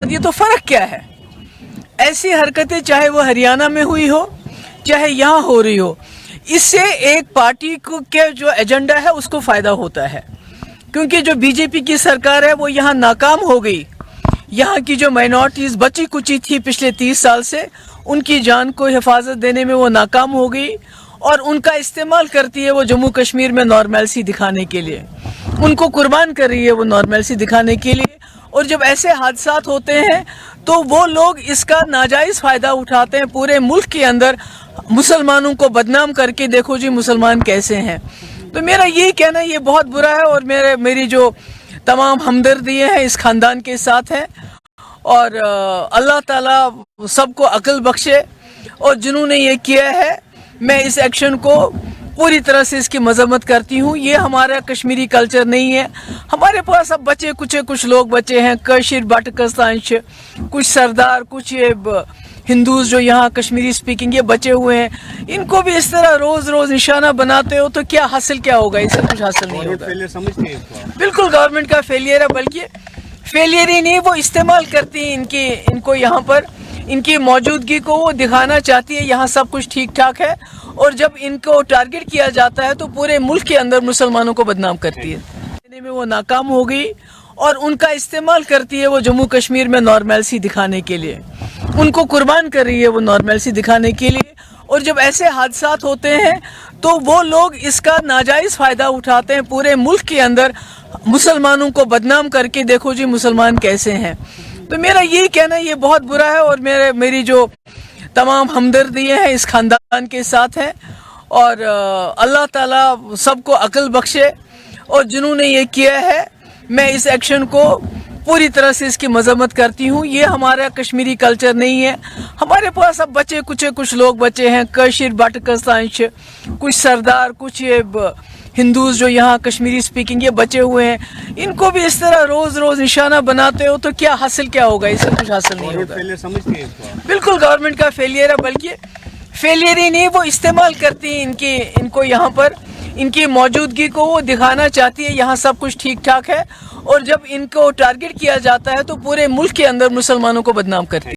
ये तो फर्क क्या है? ऐसी हरकतें चाहे वो हरियाणा में हुई हो चाहे यहाँ हो रही हो, इससे एक पार्टी को के जो एजेंडा है उसको फायदा होता है, क्योंकि जो बीजेपी की सरकार है वो यहाँ नाकाम हो गई। यहाँ की जो माइनॉरिटीज बची कुची थी पिछले 30 साल से, उनकी जान को हिफाजत देने में वो नाकाम हो गई और उनका इस्तेमाल करती है वो जम्मू कश्मीर में नॉर्मलसी दिखाने के लिए, उनको कुर्बान कर रही है वो नॉर्मलसी दिखाने के लिए। और जब ऐसे हादसात होते हैं तो वो लोग इसका नाजायज फायदा उठाते हैं, पूरे मुल्क के अंदर मुसलमानों को बदनाम करके देखो जी मुसलमान कैसे हैं। तो मेरा यही कहना ये बहुत बुरा है और मेरी जो तमाम हमदर्दियाँ हैं इस खानदान के साथ हैं और अल्लाह ताला सबको अक्ल बख्शे। और जिन्होंने ये किया है मैं इस एक्शन को पूरी तरह से इसकी मजम्मत करती हूँ। ये हमारा कश्मीरी कल्चर नहीं है। हमारे पास अब बचे कुछ लोग बचे हैं, कशीर बाटकस्तांश, कुछ सरदार, कुछ ये हिंदूज जो यहाँ कश्मीरी स्पीकिंग ये बचे हुए हैं, इनको भी इस तरह रोज रोज निशाना बनाते हो तो क्या हासिल क्या होगा? इससे कुछ हासिल नहीं होगा। बिल्कुल गवर्नमेंट का फेलियर है, बल्कि फेलियर ही नहीं, वो इस्तेमाल करती है इनको यहाँ पर, इनकी मौजूदगी को वो दिखाना चाहती है यहाँ सब कुछ ठीक ठाक है। और जब इनको टारगेट किया जाता है तो पूरे मुल्क के अंदर मुसलमानों को बदनाम करती है। देने में वो नाकाम हो गई और उनका इस्तेमाल करती है वो जम्मू कश्मीर में नॉर्मलसी दिखाने के लिए, उनको कुर्बान कर रही है वो नॉर्मलसी दिखाने के लिए। और जब ऐसे हादसात होते हैं तो वो लोग इसका नाजायज फायदा उठाते हैं, पूरे मुल्क के अंदर मुसलमानों को बदनाम करके देखो जी मुसलमान कैसे हैं। तो मेरा यही कहना ये बहुत बुरा है और मेरी जो तमाम हमदर्दियाँ हैं इस खानदान के साथ हैं और अल्लाह ताला सबको अक्ल बख्शे। और जिन्होंने ये किया है मैं इस एक्शन को पूरी तरह से इसकी मजम्मत करती हूँ। ये हमारा कश्मीरी कल्चर नहीं है। हमारे पास अब बचे कुछ लोग बचे हैं, कशीर बाटकस्तांश, कुछ सरदार, कुछ ये हिंदूज जो यहाँ कश्मीरी स्पीकिंग ये बचे हुए हैं, इनको भी इस तरह रोज रोज निशाना बनाते हो तो क्या हासिल क्या होगा? इससे कुछ हासिल नहीं होगा। बिल्कुल गवर्नमेंट का फेलियर है, बल्कि फेलियर ही नहीं, वो इस्तेमाल करती है इनको यहाँ पर, इनकी मौजूदगी को वो दिखाना चाहती है यहाँ सब कुछ ठीक ठाक है। और जब इनको टारगेट किया जाता है तो पूरे मुल्क के अंदर मुसलमानों को बदनाम करती है।